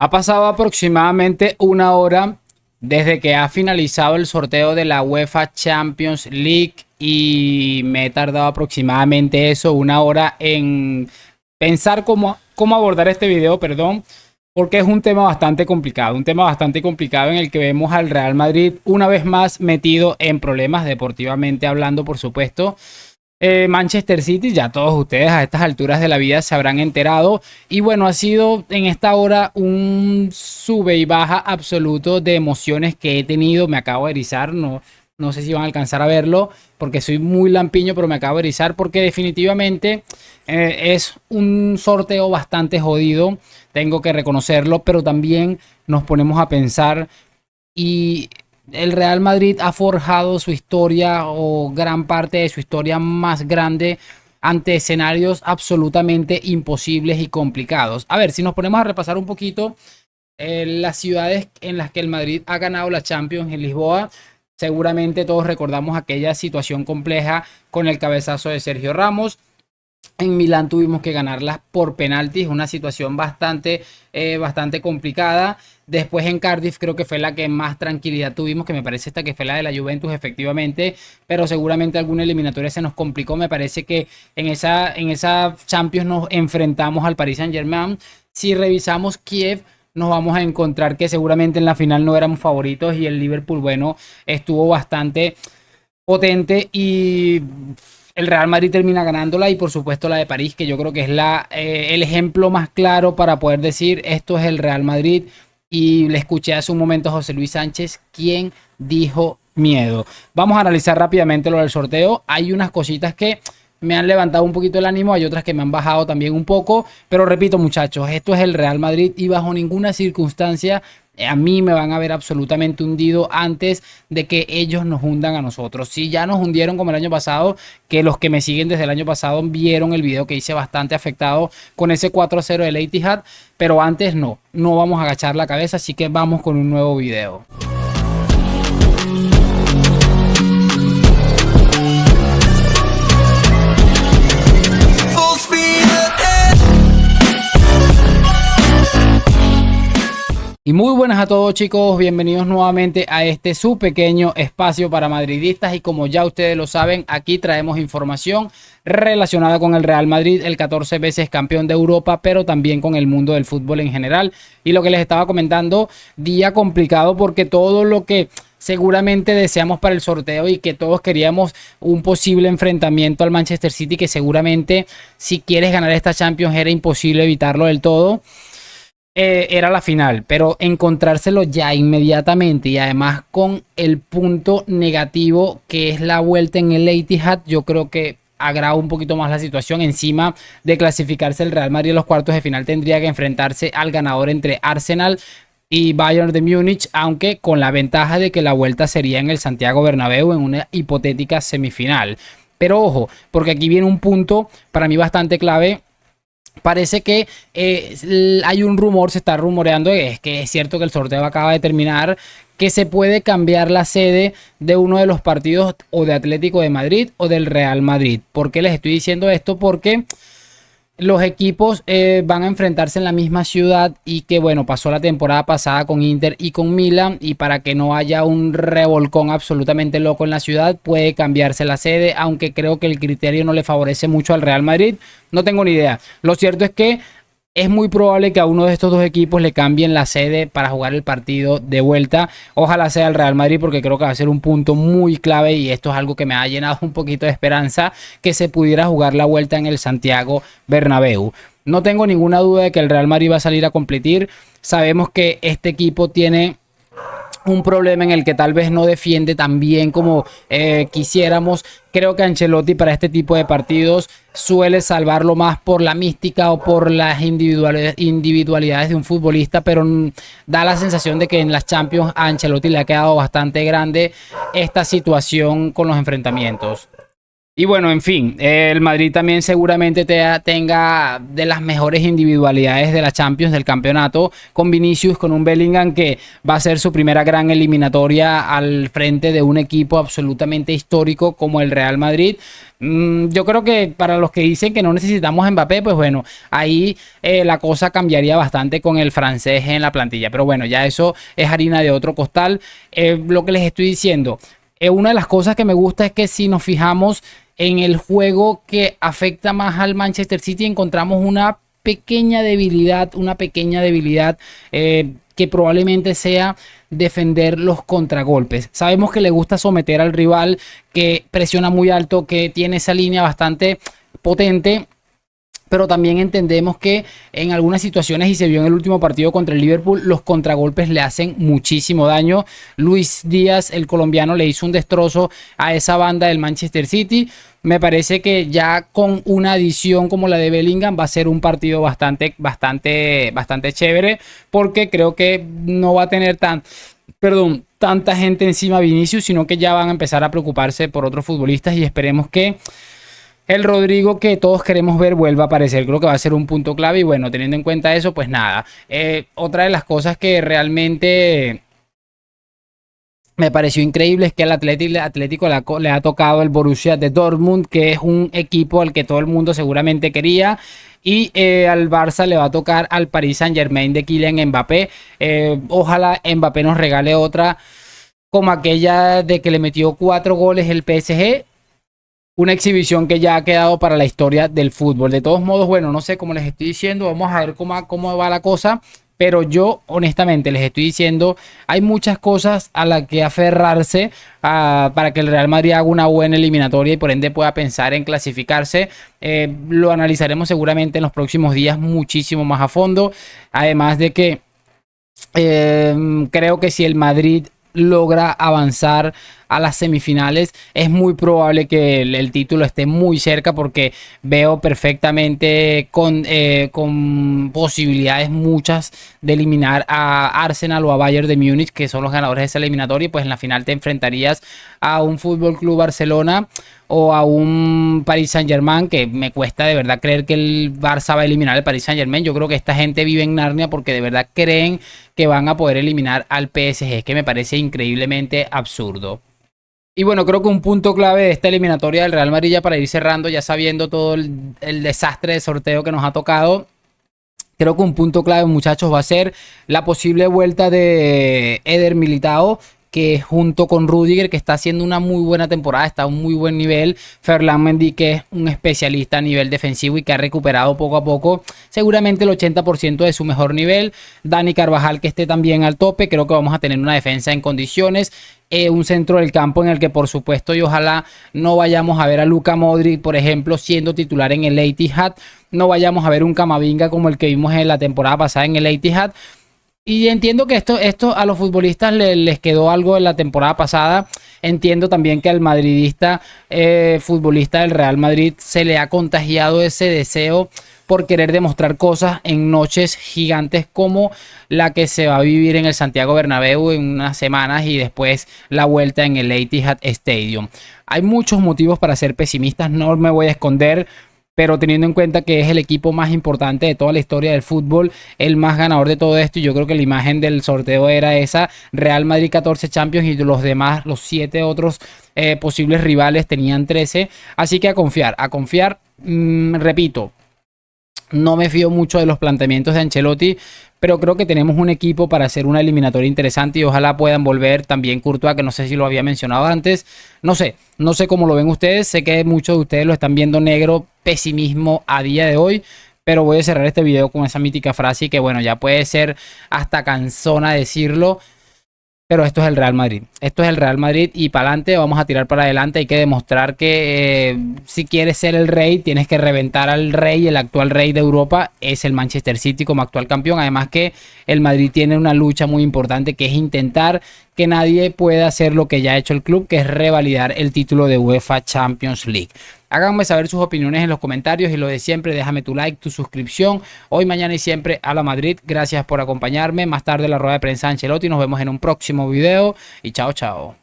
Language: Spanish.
Ha pasado aproximadamente una hora desde que ha finalizado el sorteo de la UEFA Champions League y me he tardado aproximadamente una hora en pensar cómo abordar este video, perdón, porque es un tema bastante complicado en el que vemos al Real Madrid una vez más metido en problemas deportivamente hablando, por supuesto. Manchester City, ya todos ustedes a estas alturas de la vida se habrán enterado. Y bueno, ha sido en esta hora un sube y baja absoluto de emociones que he tenido. Me acabo de erizar, no sé si van a alcanzar a verlo porque soy muy lampiño, pero me acabo de erizar porque definitivamente es un sorteo bastante jodido. Tengo que reconocerlo, pero también nos ponemos a pensar y el Real Madrid ha forjado su historia o gran parte de su historia más grande ante escenarios absolutamente imposibles y complicados. A ver, si nos ponemos a repasar un poquito las ciudades en las que el Madrid ha ganado la Champions en Lisboa, seguramente todos recordamos aquella situación compleja con el cabezazo de Sergio Ramos. En Milán tuvimos que ganarlas por penaltis, una situación bastante complicada. Después en Cardiff creo que fue la que más tranquilidad tuvimos, que me parece esta que fue la de la Juventus efectivamente, pero seguramente alguna eliminatoria se nos complicó. Me parece que en esa Champions nos enfrentamos al Paris Saint-Germain. Si revisamos Kiev, nos vamos a encontrar que seguramente en la final no éramos favoritos y el Liverpool, bueno, estuvo bastante potente y el Real Madrid termina ganándola y por supuesto la de París, que yo creo que es el ejemplo más claro para poder decir esto es el Real Madrid. Y le escuché hace un momento a José Luis Sánchez, quien dijo miedo. Vamos a analizar rápidamente lo del sorteo. Hay unas cositas que me han levantado un poquito el ánimo, hay otras que me han bajado también un poco, pero repito muchachos, esto es el Real Madrid y bajo ninguna circunstancia a mí me van a ver absolutamente hundido antes de que ellos nos hundan a nosotros. Si ya nos hundieron como el año pasado, que los que me siguen desde el año pasado vieron el video que hice bastante afectado con ese 4-0 del Etihad, pero antes no vamos a agachar la cabeza, así que vamos con un nuevo video. Y muy buenas a todos chicos, bienvenidos nuevamente a este su pequeño espacio para madridistas y como ya ustedes lo saben, aquí traemos información relacionada con el Real Madrid, el 14 veces campeón de Europa, pero también con el mundo del fútbol en general. Y lo que les estaba comentando, día complicado porque todo lo que seguramente deseamos para el sorteo y que todos queríamos un posible enfrentamiento al Manchester City, que seguramente si quieres ganar esta Champions era imposible evitarlo del todo. Era la final, pero encontrárselo ya inmediatamente y además con el punto negativo que es la vuelta en el Etihad, yo creo que agrava un poquito más la situación. Encima de clasificarse el Real Madrid en los cuartos de final tendría que enfrentarse al ganador entre Arsenal y Bayern de Múnich, aunque con la ventaja de que la vuelta sería en el Santiago Bernabéu en una hipotética semifinal. Pero ojo, porque aquí viene un punto para mí bastante clave. Parece que hay un rumor, se está rumoreando, es que es cierto que el sorteo acaba de terminar, que se puede cambiar la sede de uno de los partidos o de Atlético de Madrid o del Real Madrid. ¿Por qué les estoy diciendo esto? Porque los equipos van a enfrentarse en la misma ciudad y que bueno, pasó la temporada pasada con Inter y con Milan y para que no haya un revolcón absolutamente loco en la ciudad puede cambiarse la sede, aunque creo que el criterio no le favorece mucho al Real Madrid, no tengo ni idea. Lo cierto es que es muy probable que a uno de estos dos equipos le cambien la sede para jugar el partido de vuelta. Ojalá sea el Real Madrid porque creo que va a ser un punto muy clave y esto es algo que me ha llenado un poquito de esperanza, que se pudiera jugar la vuelta en el Santiago Bernabéu. No tengo ninguna duda de que el Real Madrid va a salir a competir. Sabemos que este equipo tiene un problema en el que tal vez no defiende tan bien como quisiéramos. Creo que Ancelotti para este tipo de partidos suele salvarlo más por la mística o por las individualidades de un futbolista, pero da la sensación de que en las Champions a Ancelotti le ha quedado bastante grande esta situación con los enfrentamientos. Y bueno, en fin, el Madrid también seguramente tenga de las mejores individualidades de la Champions, del campeonato, con Vinicius, con un Bellingham que va a ser su primera gran eliminatoria al frente de un equipo absolutamente histórico como el Real Madrid. Yo creo que para los que dicen que no necesitamos a Mbappé, pues bueno, ahí la cosa cambiaría bastante con el francés en la plantilla. Pero bueno, ya eso es harina de otro costal. Lo que les estoy diciendo, una de las cosas que me gusta es que si nos fijamos en el juego que afecta más al Manchester City, encontramos una pequeña debilidad que probablemente sea defender los contragolpes. Sabemos que le gusta someter al rival, que presiona muy alto, que tiene esa línea bastante potente, pero también entendemos que en algunas situaciones, y se vio en el último partido contra el Liverpool, los contragolpes le hacen muchísimo daño. Luis Díaz, el colombiano, le hizo un destrozo a esa banda del Manchester City. Me parece que ya con una adición como la de Bellingham va a ser un partido bastante chévere, porque creo que no va a tener tanta gente encima Vinicius, sino que ya van a empezar a preocuparse por otros futbolistas, y esperemos que el Rodrigo que todos queremos ver vuelva a aparecer. Creo que va a ser un punto clave, y bueno, teniendo en cuenta eso, pues nada. Otra de las cosas que realmente me pareció increíble es que al Atlético le ha tocado el Borussia de Dortmund, que es un equipo al que todo el mundo seguramente quería. Y al Barça le va a tocar al Paris Saint-Germain de Kylian Mbappé. Ojalá Mbappé nos regale otra como aquella de que le metió 4 goles el PSG. Una exhibición que ya ha quedado para la historia del fútbol. De todos modos, bueno, no sé, cómo les estoy diciendo, vamos a ver cómo va la cosa. Pero yo, honestamente, les estoy diciendo, hay muchas cosas a las que aferrarse para que el Real Madrid haga una buena eliminatoria y por ende pueda pensar en clasificarse. Lo analizaremos seguramente en los próximos días muchísimo más a fondo. Además de que creo que si el Madrid logra avanzar a las semifinales, es muy probable que el título esté muy cerca, porque veo perfectamente con posibilidades muchas de eliminar a Arsenal o a Bayern de Múnich, que son los ganadores de esa eliminatoria. Y pues en la final te enfrentarías a un Fútbol Club Barcelona o a un Paris Saint-Germain, que me cuesta de verdad creer que el Barça va a eliminar al Paris Saint-Germain. Yo creo que esta gente vive en Narnia porque de verdad creen que van a poder eliminar al PSG, que me parece increíblemente absurdo. Y bueno, creo que un punto clave de esta eliminatoria del Real Madrid, ya para ir cerrando, ya sabiendo todo el desastre de sorteo que nos ha tocado, creo que un punto clave, muchachos, va a ser la posible vuelta de Eder Militao, que junto con Rudiger, que está haciendo una muy buena temporada, está a un muy buen nivel. Ferland Mendy, que es un especialista a nivel defensivo y que ha recuperado poco a poco seguramente el 80% de su mejor nivel. Dani Carvajal, que esté también al tope. Creo que vamos a tener una defensa en condiciones. Un centro del campo en el que por supuesto y ojalá no vayamos a ver a Luka Modric, por ejemplo, siendo titular en el Etihad. No vayamos a ver un Camavinga como el que vimos en la temporada pasada en el Etihad. Y entiendo que esto a los futbolistas les quedó algo en la temporada pasada. Entiendo también que al madridista, futbolista del Real Madrid, se le ha contagiado ese deseo por querer demostrar cosas en noches gigantes como la que se va a vivir en el Santiago Bernabéu en unas semanas, y después la vuelta en el Etihad Stadium. Hay muchos motivos para ser pesimistas, no me voy a esconder. Pero teniendo en cuenta que es el equipo más importante de toda la historia del fútbol, el más ganador de todo esto, y yo creo que la imagen del sorteo era esa: Real Madrid 14 Champions y los demás, los 7 otros posibles rivales tenían 13. Así que a confiar, repito, no me fío mucho de los planteamientos de Ancelotti, pero creo que tenemos un equipo para hacer una eliminatoria interesante, y ojalá puedan volver también Courtois, que no sé si lo había mencionado antes. No sé cómo lo ven ustedes. Sé que muchos de ustedes lo están viendo negro, pesimismo a día de hoy, pero voy a cerrar este video con esa mítica frase, y que bueno, ya puede ser hasta cansona decirlo, pero esto es el Real Madrid. Esto es el Real Madrid y para adelante, vamos a tirar para adelante. Hay que demostrar que si quieres ser el rey, tienes que reventar al rey. El actual rey de Europa es el Manchester City como actual campeón. Además que el Madrid tiene una lucha muy importante, que es intentar que nadie pueda hacer lo que ya ha hecho el club, que es revalidar el título de UEFA Champions League. Háganme saber sus opiniones en los comentarios, y lo de siempre, déjame tu like, tu suscripción. Hoy, mañana y siempre a la Madrid. Gracias por acompañarme. Más tarde la rueda de prensa de Ancelotti. Nos vemos en un próximo video y chao, chao.